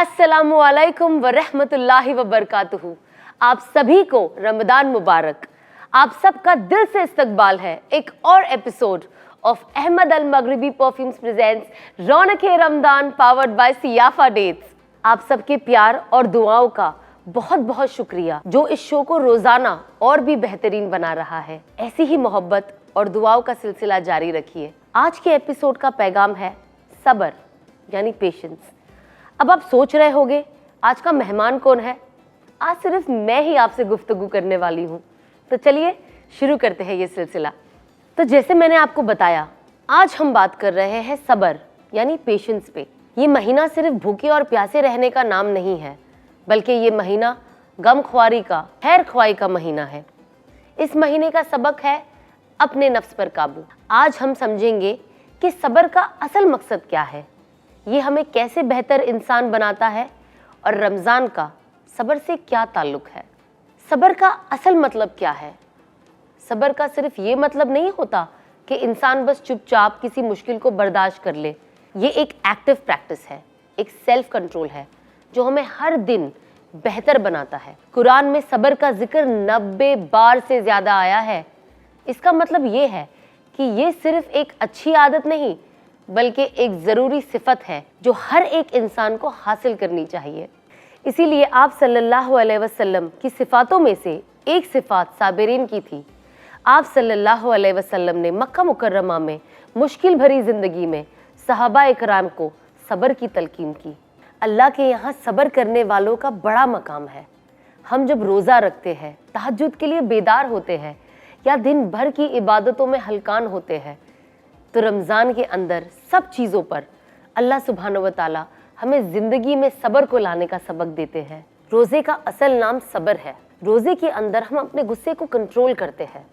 अस्सलामु अलैकुम व रहमतुल्लाहि व बरकातुहू। आप सभी को रमदान मुबारक। आप सबका दिल से इस्तकबाल है एक और episode of Ahmed Al Maghribi perfumes presents रौनक-ए Ramadan powered by Siyafa dates. आप सबके प्यार और दुआओं का बहुत बहुत शुक्रिया जो इस शो को रोजाना और भी बेहतरीन बना रहा है। ऐसी ही मोहब्बत और दुआओं का सिलसिला जारी रखिए। आज के एपिसोड का पैगाम है सब्र यानी पेशेंस। अब आप सोच रहे होंगे आज का मेहमान कौन है। आज सिर्फ मैं ही आपसे गुफ्तगू करने वाली हूँ, तो चलिए शुरू करते हैं ये सिलसिला। तो जैसे मैंने आपको बताया, आज हम बात कर रहे हैं सब्र यानी पेशेंस पे। ये महीना सिर्फ भूखे और प्यासे रहने का नाम नहीं है, बल्कि ये महीना गमख्वारी का, खैर ख्वाही का महीना है। इस महीने का सबक है अपने नफ्स पर काबू। आज हम समझेंगे कि सब्र का असल मकसद क्या है, ये हमें कैसे बेहतर इंसान बनाता है और रमज़ान का सब्र से क्या ताल्लुक़ है। सब्र का असल मतलब क्या है। सब्र का सिर्फ ये मतलब नहीं होता कि इंसान बस चुपचाप किसी मुश्किल को बर्दाश्त कर ले। ये एक एक्टिव प्रैक्टिस है, एक सेल्फ कंट्रोल है जो हमें हर दिन बेहतर बनाता है। कुरान में सब्र का जिक्र 90 बार से ज़्यादा आया है। इसका मतलब ये है कि ये सिर्फ एक अच्छी आदत नहीं, बल्कि एक ज़रूरी सिफत है जो हर एक इंसान को हासिल करनी चाहिए। इसीलिए आप सल्लल्लाहु अलैहि वसल्लम की सिफ़ातों में से एक सिफ़ात साबिरीन की थी। आप सल्लल्लाहु अलैहि वसल्लम ने मक्का मुकर्रमा में मुश्किल भरी ज़िंदगी में सहाबा इकराम को सब्र की तलकीन की। अल्लाह के यहाँ सब्र करने वालों का बड़ा मकाम है। हम जब रोज़ा रखते हैं, तहज्जुद के लिए बेदार होते हैं या दिन भर की इबादतों में हलकान होते हैं, तो रमज़ान के अंदर सब चीज़ों पर अल्लाह सुब्हानहू व तआला हमें ज़िंदगी में सब्र को लाने का सबक देते हैं। रोज़े का असल नाम सब्र है। रोज़े के अंदर हम अपने गुस्से को कंट्रोल करते हैं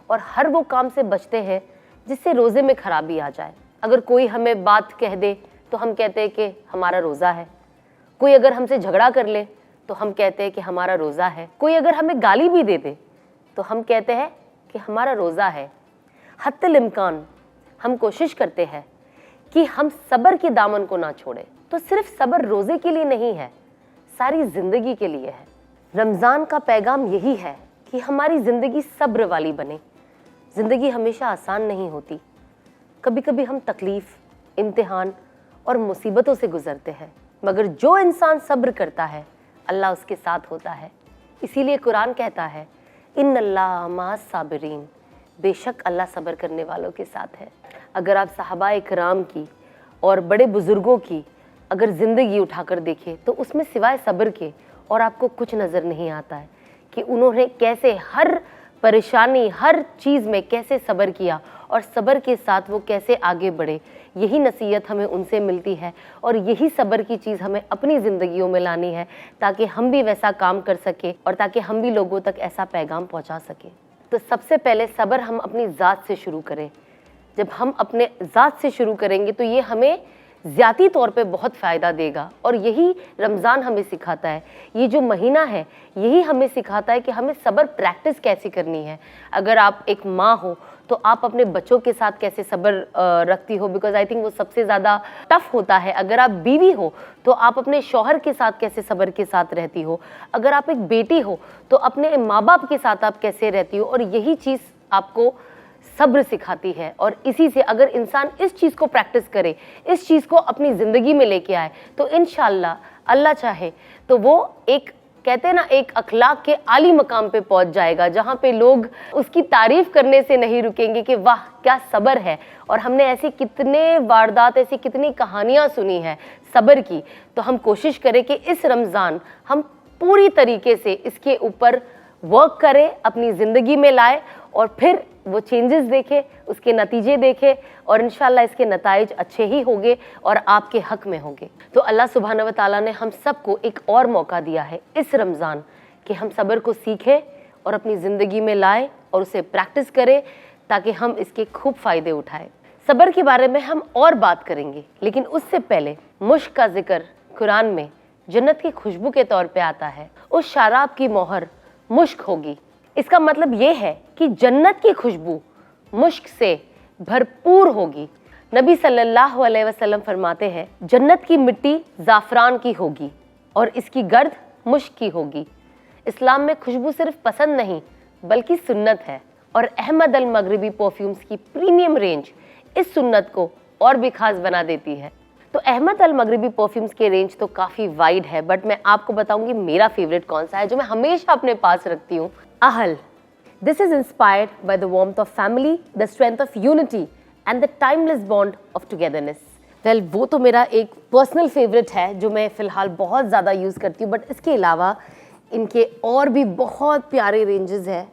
और हर वो काम से बचते हैं जिससे रोज़े में खराबी आ जाए। अगर कोई हमें बात कह दे तो हम कहते हैं कि हमारा रोज़ा है। कोई अगर हमसे झगड़ा कर ले तो हम कहते हैं कि हमारा रोज़ा है। कोई अगर हमें गाली भी दे दे तो हम कहते हैं कि हमारा रोज़ा है। हत्तल इम्कान हम कोशिश करते हैं कि हम सब्र के दामन को ना छोड़ें। तो सिर्फ सब्र रोज़े के लिए नहीं है, सारी ज़िंदगी के लिए है। रमज़ान का पैगाम यही है कि हमारी ज़िंदगी सब्र वाली बने। ज़िंदगी हमेशा आसान नहीं होती। कभी कभी हम तकलीफ़, इम्तिहान और मुसीबतों से गुज़रते हैं, मगर जो इंसान सब्र करता है अल्लाह उसके साथ होता है। इसीलिए कुरान कहता है इन्नल्लाह माअस साबिरीन, बेशक अल्लाह सब्र करने वालों के साथ है। अगर आप सहाबा इकराम की और बड़े बुज़ुर्गों की अगर ज़िंदगी उठाकर देखें तो उसमें सिवाय सब्र के और आपको कुछ नज़र नहीं आता है कि उन्होंने कैसे हर परेशानी, हर चीज़ में कैसे सब्र किया और सब्र के साथ वो कैसे आगे बढ़े। यही नसीहत हमें उनसे मिलती है और यही सब्र की चीज़ हमें अपनी ज़िंदगियों में लानी है ताकि हम भी वैसा काम कर सकें और ताकि हम भी लोगों तक ऐसा पैगाम पहुंचा सकें। तो सबसे पहले सब्र हम अपनी ज़ात से शुरू करें। जब हम अपने ज़ात से शुरू करेंगे तो ये हमें ज़्याती तौर पे बहुत फ़ायदा देगा और यही रमज़ान हमें सिखाता है। ये जो महीना है यही हमें सिखाता है कि हमें सब्र प्रैक्टिस कैसे करनी है। अगर आप एक माँ हो तो आप अपने बच्चों के साथ कैसे सब्र रखती हो, बिकॉज आई थिंक वो सबसे ज़्यादा टफ़ होता है। अगर आप बीवी हो तो आप अपने शौहर के साथ कैसे सब्र के साथ रहती हो। अगर आप एक बेटी हो तो अपने माँ बाप के साथ आप कैसे रहती हो। और यही चीज़ आपको सब्र सिखाती है। और इसी से अगर इंसान इस चीज़ को प्रैक्टिस करे, इस चीज़ को अपनी ज़िंदगी में लेके आए, तो इंशाअल्लाह अल्लाह चाहे तो वो एक, कहते हैं ना, एक अखलाक के आली मकाम पे पहुंच जाएगा जहां पे लोग उसकी तारीफ़ करने से नहीं रुकेंगे कि वाह क्या सब्र है। और हमने ऐसी कितने वारदात, ऐसी कितनी कहानियां सुनी है सब्र की। तो हम कोशिश करें कि इस रमज़ान हम पूरी तरीके से इसके ऊपर वर्क करें, अपनी ज़िंदगी में लाए और फिर वो चेंजेस देखे, उसके नतीजे देखे और इंशाल्लाह इसके नताइज अच्छे ही होंगे और आपके हक में होंगे। तो अल्लाह सुब्हानहू व तआला ने हम सबको एक और मौका दिया है इस रमज़ान कि हम सब्र को सीखें और अपनी ज़िंदगी में लाएं और उसे प्रैक्टिस करें ताकि हम इसके खूब फ़ायदे उठाएं। सब्र के बारे में हम और बात करेंगे, लेकिन उससे पहले मुश्क का जिक्र कुरान में जन्नत की खुशबू के तौर पर आता है। उस शराब की मोहर मुश्क होगी। इसका मतलब ये है कि जन्नत की खुशबू मुश्क से भरपूर होगी। नबी सल्लल्लाहु अलैहि वसल्लम फरमाते हैं, जन्नत की मिट्टी ज़ाफ़रान की होगी और इसकी गर्द मुश्क की होगी। इस्लाम में खुशबू सिर्फ पसंद नहीं बल्कि सुन्नत है और अहमद अल मगरिबी परफ्यूम्स की प्रीमियम रेंज इस सुन्नत को और भी खास बना देती है। तो अहमद अल मगरिबी परफ्यूम्स के रेंज तो काफ़ी वाइड है, बट मैं आपको बताऊंगी मेरा फेवरेट कौन सा है जो मैं हमेशा अपने पास रखती हूँ। आहल। This is inspired by the warmth of family, the strength of unity and the timeless bond of togetherness. Well, वो तो मेरा एक पर्सनल फेवरेट है जो मैं फ़िलहाल बहुत ज़्यादा यूज़ करती हूँ, बट इसके अलावा इनके और भी बहुत प्यारे रेंजेस हैं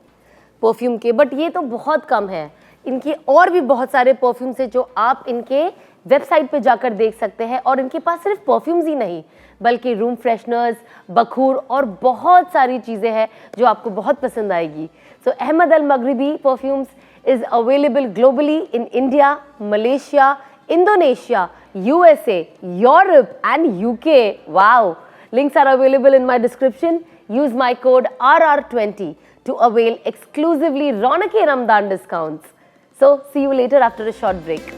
परफ्यूम के, बट ये तो बहुत कम है। इनके और भी बहुत सारे परफ्यूम्स हैं जो आप इनके वेबसाइट पे जाकर देख सकते हैं, और इनके पास सिर्फ परफ्यूम्स ही नहीं बल्कि रूम फ्रेशनर्स, बखूर और बहुत सारी चीज़ें हैं जो आपको बहुत पसंद आएगी। सो Ahmad Al Maghribi perfumes is available globally in India, Malaysia, Indonesia, USA, Europe and UK. Wow! Links are available in my description. Use my code RR20 to avail exclusively Ronak-e Ramadan discounts. So, see you later after a short break.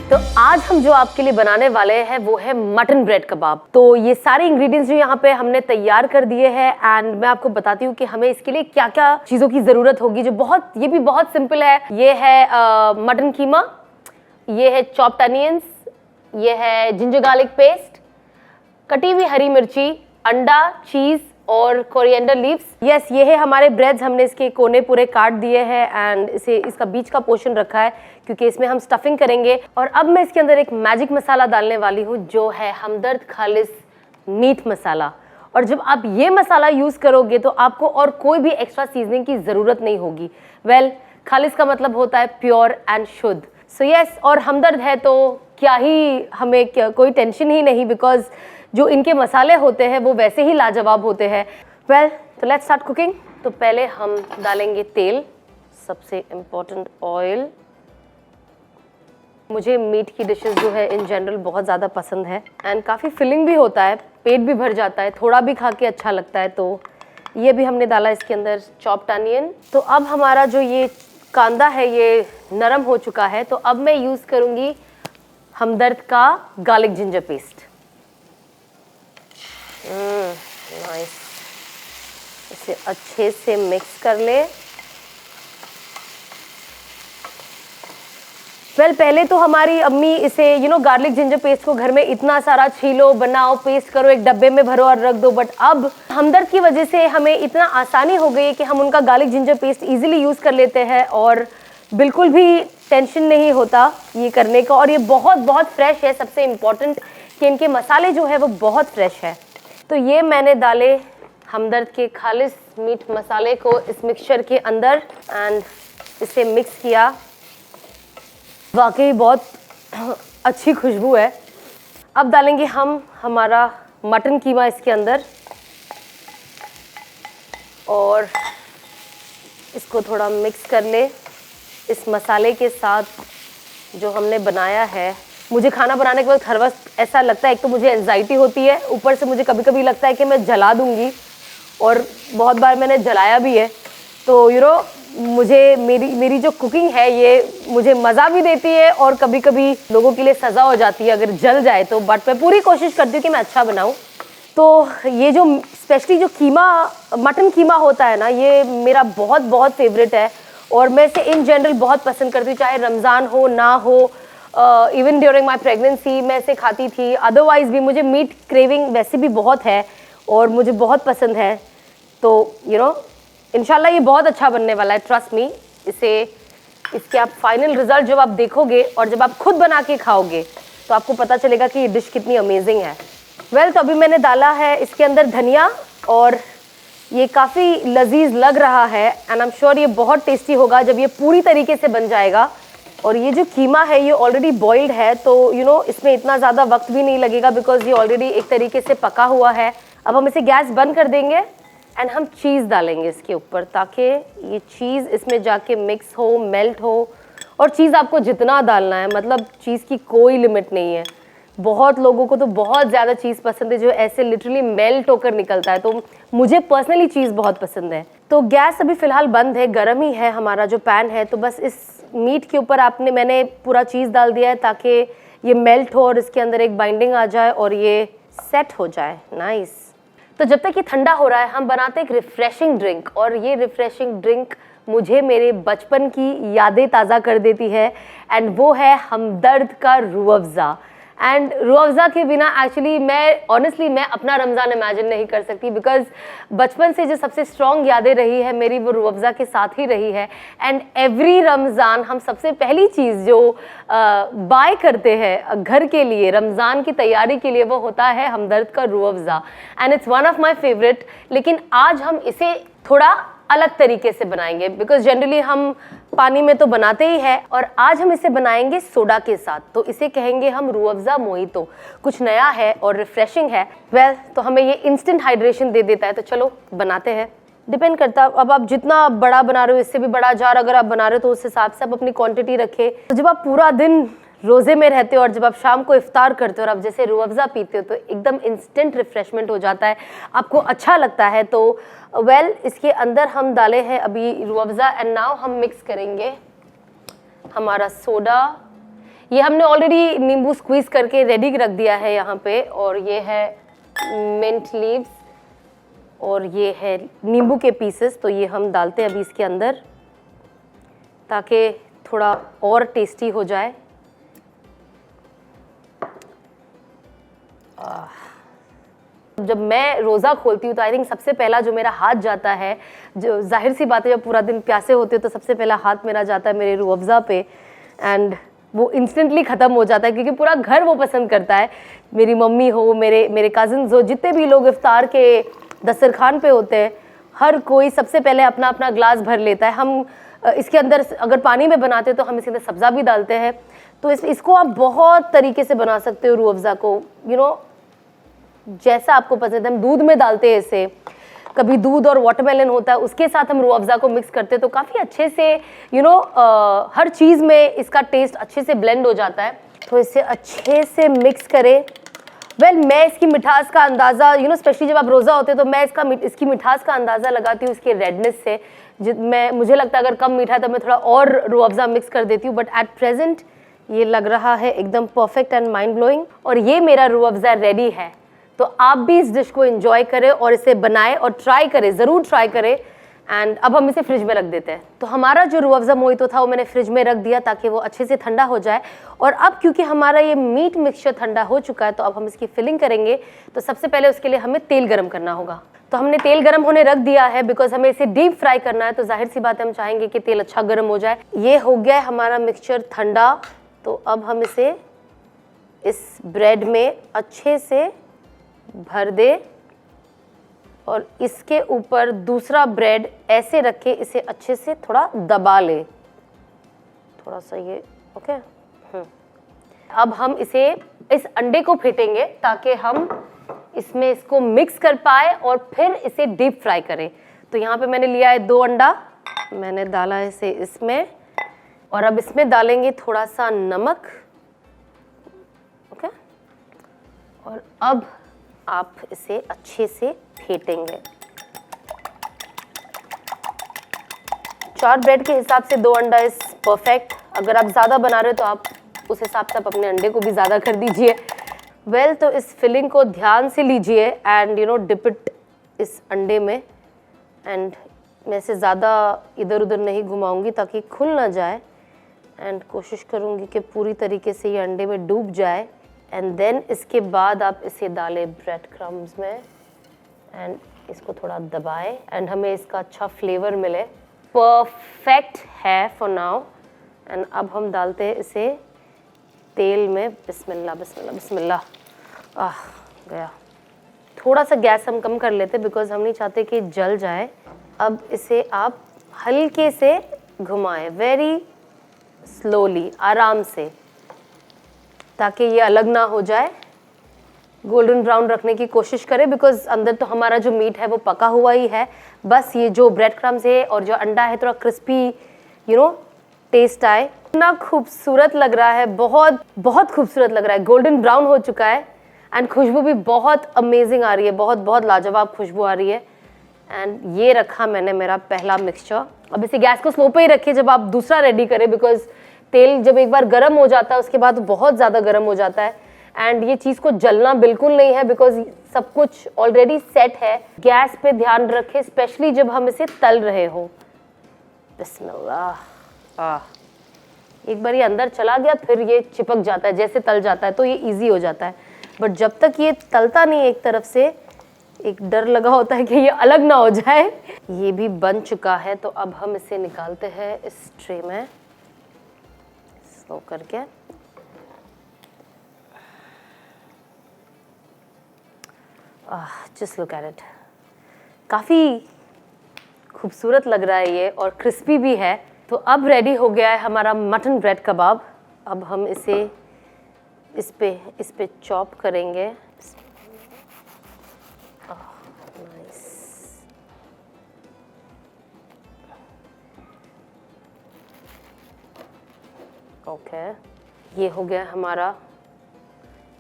तो आज हम जो आपके लिए बनाने वाले हैं वो है मटन ब्रेड कबाब। तो ये सारे इंग्रेडिएंट्स जो यहाँ पे हमने तैयार कर दिए हैं, एंड मैं आपको बताती हूँ कि हमें इसके लिए क्या क्या चीज़ों की ज़रूरत होगी, जो ये भी बहुत सिंपल है। ये है मटन कीमा, ये है चॉप्ड अनियंस, ये है जिंजर गार्लिक पेस्ट, कटी हुई हरी मिर्ची, अंडा, चीज़ और कोरिएंडर लीव्स। यस, ये है हमारे ब्रेड्स। हमने इसके कोने पूरे काट दिए हैं एंड इसका बीच का पोर्शन रखा है क्योंकि इसमें हम स्टफिंग करेंगे। और अब मैं इसके अंदर एक मैजिक मसाला डालने वाली हूँ जो है हमदर्द खालिस मीट मसाला। और जब आप ये मसाला यूज़ करोगे तो आपको और कोई भी एक्स्ट्रा सीजनिंग की ज़रूरत नहीं होगी। वेल, खालिस का मतलब होता है प्योर एंड शुद्ध। सो यस, और हमदर्द है तो क्या ही हमें कोई टेंशन ही नहीं, बिकॉज जो इनके मसाले होते हैं वो वैसे ही लाजवाब होते हैं। वेल, तो लेट्स स्टार्ट कुकिंग। तो पहले हम डालेंगे तेल, सबसे इम्पोर्टेंट ऑयल। मुझे मीट की डिशेस जो है इन जनरल बहुत ज़्यादा पसंद है एंड काफ़ी फिलिंग भी होता है, पेट भी भर जाता है, थोड़ा भी खा के अच्छा लगता है। तो ये भी हमने डाला इसके अंदर चॉप्ड अनियन। तो अब हमारा जो ये कांदा है ये नरम हो चुका है, तो अब मैं यूज़ करूँगी हमदर्द का गार्लिक जिंजर पेस्ट। नाइस, इसे अच्छे से मिक्स कर ले। वेल, पहले तो हमारी अम्मी इसे गार्लिक जिंजर पेस्ट को घर में इतना सारा छीलो, बनाओ, पेस्ट करो, एक डब्बे में भरो और रख दो, बट अब हमदर्द की वजह से हमें इतना आसानी हो गई है कि हम उनका garlic ginger paste easily use कर लेते हैं और बिल्कुल भी टेंशन नहीं होता ये करने का। और ये बहुत बहुत फ्रेश है। सबसे इम्पॉर्टेंट कि इनके मसाले जो है वो बहुत फ्रेश है। तो ये मैंने डाले हमदर्द के खालिस मीट मसाले को इस मिक्सचर के अंदर एंड इसे मिक्स किया। वाकई बहुत अच्छी खुशबू है। अब डालेंगे हम हमारा मटन कीमा इसके अंदर और इसको थोड़ा मिक्स कर ले इस मसाले के साथ जो हमने बनाया है। मुझे खाना बनाने के वक्त हर वक्त ऐसा लगता है, एक तो मुझे एंजाइटी होती है, ऊपर से मुझे कभी कभी लगता है कि मैं जला दूंगी, और बहुत बार मैंने जलाया भी है। तो मुझे मेरी जो कुकिंग है ये मुझे मज़ा भी देती है और कभी कभी लोगों के लिए सज़ा हो जाती है अगर जल जाए तो, बट मैं पूरी कोशिश करती हूँ कि मैं अच्छा बनाऊँ। तो ये जो स्पेशली जो मटन कीमा होता है ना, ये मेरा बहुत बहुत फेवरेट है और मैं इसे इन जनरल बहुत पसंद करती हूँ, चाहे रमज़ान हो ना हो। इवन ड्यूरिंग माई प्रेगनेंसी मैं इसे खाती थी। अदरवाइज़ भी मुझे मीट क्रेविंग वैसे भी बहुत है और मुझे बहुत पसंद है। तो इंशाल्लाह ये बहुत अच्छा बनने वाला है, ट्रस्ट मी। इसके आप फाइनल रिजल्ट जब आप देखोगे और जब आप खुद बना के खाओगे तो आपको पता चलेगा कि ये डिश कितनी अमेजिंग है। वेल, तो अभी मैंने डाला है इसके अंदर धनिया और ये काफ़ी लजीज लग रहा है एंड आई एम श्योर ये बहुत टेस्टी होगा जब ये पूरी तरीके से बन जाएगा। और ये जो कीमा है ये ऑलरेडी बॉइल्ड है, तो इसमें इतना ज़्यादा वक्त भी नहीं लगेगा बिकॉज ये ऑलरेडी एक तरीके से पका हुआ है। अब हम इसे गैस बंद कर देंगे एंड हम चीज़ डालेंगे इसके ऊपर ताकि ये चीज़ इसमें जाके मिक्स हो, मेल्ट हो। और चीज़ आपको जितना डालना है, मतलब चीज़ की कोई लिमिट नहीं है। बहुत लोगों को तो बहुत ज़्यादा चीज़ पसंद है जो ऐसे लिटरली मेल्ट होकर निकलता है, तो मुझे पर्सनली चीज़ बहुत पसंद है। तो गैस अभी फ़िलहाल बंद है, गर्म ही है हमारा जो पैन है। तो बस इस मीट के ऊपर मैंने पूरा चीज़ डाल दिया है ताकि ये मेल्ट हो और इसके अंदर एक बाइंडिंग आ जाए और ये सेट हो जाए। नाइस। तो जब तक ये ठंडा हो रहा है हम बनाते हैं एक रिफ़्रेशिंग ड्रिंक, और ये रिफ़्रेशिंग ड्रिंक मुझे मेरे बचपन की यादें ताज़ा कर देती है एंड वो है हमदर्द का रूह अफ़ज़ा। एंड रूह अफ़ज़ा के बिना एक्चुअली मैं अपना रमज़ान इमेजिन नहीं कर सकती बिकॉज बचपन से जो सबसे स्ट्रॉन्ग यादें रही है मेरी वो रूह अफ़ज़ा के साथ ही रही है। एंड एवरी रमज़ान हम सबसे पहली चीज़ जो बाय करते हैं घर के लिए रमज़ान की तैयारी के लिए वो होता है हमदर्द का Rooh Afza and it's one of my favourite. लेकिन आज हम इसे थोड़ा अलग तरीके से बनाएंगे बिकॉज जनरली हम पानी में तो बनाते ही है, और आज हम इसे बनाएंगे सोडा के साथ। तो इसे कहेंगे हम रूह अफ़ज़ा मोहितो। कुछ नया है और रिफ्रेशिंग है। तो हमें ये इंस्टेंट हाइड्रेशन दे देता है। तो चलो बनाते हैं। डिपेंड करता है, अब आप जितना बड़ा बना रहे हो, इससे भी बड़ा जार अगर आप बना रहे हो तो उस हिसाब से आप अपनी क्वांटिटी रखें। तो जब आप पूरा दिन रोज़े में रहते हो और जब आप शाम को इफ्तार करते हो और आप जैसे रूह अफ़ज़ा पीते हो तो एकदम इंस्टेंट रिफ़्रेशमेंट हो जाता है, आपको अच्छा लगता है। तो इसके अंदर हम डाले हैं अभी रूह अफ़ज़ा एंड नाउ हम मिक्स करेंगे हमारा सोडा। ये हमने ऑलरेडी नींबू स्क्वीज़ करके रेडी रख दिया है यहाँ पे, और ये है मिंट लीव्स और ये है नींबू के पीसेस। तो ये हम डालते हैं अभी इसके अंदर ताकि थोड़ा और टेस्टी हो जाए। जब मैं रोज़ा खोलती हूँ तो आई थिंक सबसे पहला जो मेरा हाथ जाता है, जो जाहिर सी बात है जब पूरा दिन प्यासे होते हो तो सबसे पहला हाथ मेरा जाता है मेरे रूह अफ़ज़ा पे एंड वो इंस्टेंटली ख़त्म हो जाता है क्योंकि पूरा घर वो पसंद करता है। मेरी मम्मी हो, मेरे कज़न्स हो, जितने भी लोग इफ्तार के दस्तरखान पे होते हैं, हर कोई सबसे पहले अपना अपना ग्लास भर लेता है। हम इसके अंदर अगर पानी में बनाते हैं तो हम इसके अंदर सब्ज़ा भी डालते हैं। तो इसको आप बहुत तरीके से बना सकते हो रूह अफ़ज़ा को, जैसा आपको पसंद है। हम दूध में डालते हैं इसे, कभी दूध और वाटरमेलन होता है उसके साथ हम रूह अफ़ज़ा को मिक्स करते हैं तो काफ़ी अच्छे से हर चीज़ में इसका टेस्ट अच्छे से ब्लेंड हो जाता है। तो इसे अच्छे से मिक्स करें। मैं इसकी मिठास का अंदाज़ा स्पेशली जब आप रोज़ा होते हैं तो मैं इसकी मिठास का अंदाज़ा लगाती हूँ इसके रेडनेस से। मुझे लगता है अगर कम मीठा है तो मैं थोड़ा और रूह अफ़ज़ा मिक्स कर देती हूँ, बट एट प्रेजेंट ये लग रहा है एकदम परफेक्ट एंड माइंड ब्लोइंग। और ये मेरा रूह अफ़ज़ा रेडी है। तो आप भी इस डिश को एंजॉय करें और इसे बनाएं और ट्राई करें, ज़रूर ट्राई करें। एंड अब हम इसे फ्रिज में रख देते हैं। तो हमारा जो रूह अफ़ज़ा मोहितो था वो मैंने फ्रिज में रख दिया ताकि वो अच्छे से ठंडा हो जाए। और अब क्योंकि हमारा ये मीट मिक्सचर ठंडा हो चुका है तो अब हम इसकी फिलिंग करेंगे। तो सबसे पहले उसके लिए हमें तेल गरम करना होगा। तो हमने तेल गरम होने रख दिया है बिकॉज हमें इसे डीप फ्राई करना है, तो जाहिर सी बात है हम चाहेंगे कि तेल अच्छा गर्म हो जाए। ये हो गया है हमारा मिक्सचर ठंडा। तो अब हम इसे इस ब्रेड में अच्छे से भर दे और इसके ऊपर दूसरा ब्रेड ऐसे रखे, इसे अच्छे से थोड़ा दबा ले, थोड़ा सा ये ओके। अब हम इस अंडे को फेंटेंगे ताकि हम इसमें इसको मिक्स कर पाए और फिर इसे डीप फ्राई करें। तो यहाँ पे मैंने लिया है 2 अंडा, मैंने डाला है इसे इसमें, और अब इसमें डालेंगे थोड़ा सा नमक। ओके, और अब आप इसे अच्छे से फेंटेंगे। 4 ब्रेड के हिसाब से 2 अंडा इज परफेक्ट। अगर आप ज़्यादा बना रहे हो तो आप उस हिसाब से आप अपने अंडे को भी ज़्यादा कर दीजिए। तो इस फिलिंग को ध्यान से लीजिए एंड डिप इट इस अंडे में। एंड मैं इसे ज़्यादा इधर उधर नहीं घुमाऊंगी ताकि खुल ना जाए, एंड कोशिश करूंगी कि पूरी तरीके से ये अंडे में डूब जाए। एंड देन इसके बाद आप इसे डालें ब्रेड क्रम्स में एंड इसको थोड़ा दबाएं एंड हमें इसका अच्छा फ्लेवर मिले। परफेक्ट है फॉर नाउ। एंड अब हम डालते हैं इसे तेल में। बिस्मिल्लाह बिस्मिल्लाह बिस्मिल्लाह। गया। थोड़ा सा गैस हम कम कर लेते बिकॉज हम नहीं चाहते कि जल जाए। अब इसे आप हल्के से घुमाएं, वेरी स्लोली, आराम से, ताकि ये अलग ना हो जाए। गोल्डन ब्राउन रखने की कोशिश करें बिकॉज अंदर तो हमारा जो मीट है वो पका हुआ ही है। बस ये जो ब्रेड क्रम्स है और जो अंडा है थोड़ा क्रिस्पी टेस्ट आए। इतना खूबसूरत लग रहा है, बहुत बहुत खूबसूरत लग रहा है। गोल्डन ब्राउन हो चुका है एंड खुशबू भी बहुत अमेजिंग आ रही है, बहुत बहुत लाजवाब खुशबू आ रही है। एंड ये रखा मैंने मेरा पहला मिक्सचर। अब इसे गैस को स्लो पे ही रखिए जब आप दूसरा रेडी करें बिकॉज तेल जब एक बार गर्म हो जाता है उसके बाद बहुत ज़्यादा गर्म हो जाता है एंड ये चीज़ को जलना बिल्कुल नहीं है बिकॉज सब कुछ ऑलरेडी सेट है। गैस पे ध्यान रखें स्पेशली जब हम इसे तल रहे हो। बिस्मिल्लाह। एक बार ये अंदर चला गया फिर ये चिपक जाता है, जैसे तल जाता है तो ये इजी हो जाता है। बट जब तक ये तलता नहीं एक तरफ से, एक डर लगा होता है कि ये अलग ना हो जाए। ये भी बन चुका है तो अब हम इसे निकालते हैं इस ट्रे में स्लो करके। जस्ट लुक एट इट, काफ़ी खूबसूरत लग रहा है ये और क्रिस्पी भी है। तो अब रेडी हो गया है हमारा मटन ब्रेड कबाब। अब हम इसे इस पे चॉप करेंगे। नाइस। ओके, ये हो गया हमारा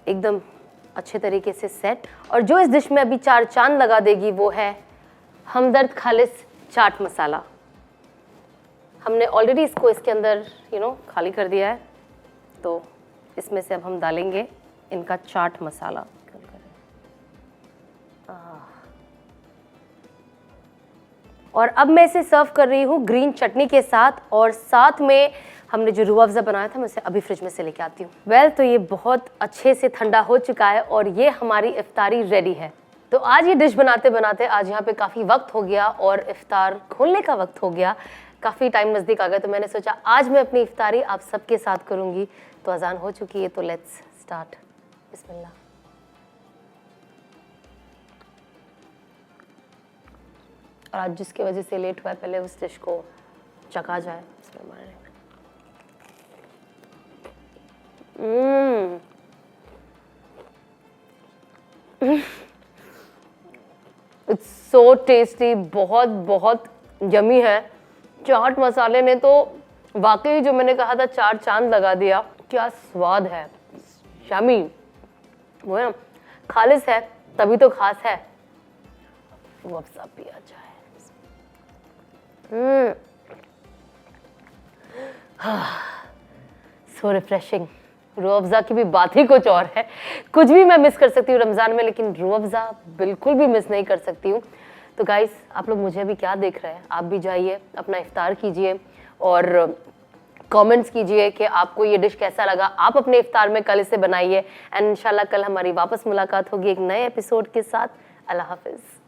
एकदम अच्छे तरीके से सेट। और जो इस डिश में अभी चार चांद लगा देगी वो है हमदर्द खालिस चाट मसाला। हमने ऑलरेडी इसको इसके अंदर खाली कर दिया है तो इसमें से अब हम डालेंगे इनका चाट मसाला। और अब मैं इसे सर्व कर रही हूँ ग्रीन चटनी के साथ, और साथ में हमने जो रूह अफ़ज़ा बनाया था मैं उसे अभी फ्रिज में से लेके आती हूँ। तो ये बहुत अच्छे से ठंडा हो चुका है और ये हमारी इफ्तारी रेडी है। तो आज ये डिश बनाते बनाते आज यहाँ पे काफ़ी वक्त हो गया और इफ्तार खोलने का वक्त हो गया, काफ़ी टाइम नज़दीक आ गया। तो मैंने सोचा आज मैं अपनी इफ्तारी आप सबके साथ करूँगी। तो अजान हो चुकी है तो लेट्स स्टार्ट। बिस्मिल्लाह। और आज जिसकी वजह से लेट हुआ है पहले उस डिश को चखा जाए। इट्स सो टेस्टी, बहुत बहुत यमी है। चाट मसाले ने तो वाकई जो मैंने कहा था चार चांद लगा दिया। क्या स्वाद है, यमी। वो है खालिस है तभी तो खास है। वो अब सब पिया जाए। सो रिफ्रेशिंग। रूह अफ़ज़ा की भी बात ही कुछ और है। कुछ भी मैं मिस कर सकती हूँ रमज़ान में, लेकिन रूह अफ़ज़ा बिल्कुल भी मिस नहीं कर सकती हूँ। तो गाइस, आप लोग मुझे अभी क्या देख रहे हैं, आप भी जाइए अपना इफ्तार कीजिए और कमेंट्स कीजिए कि आपको ये डिश कैसा लगा। आप अपने इफ्तार में कल इसे बनाइए एंड इंशाल्लाह कल हमारी वापस मुलाकात होगी एक नए एपिसोड के साथ। अल्लाह हाफिज़।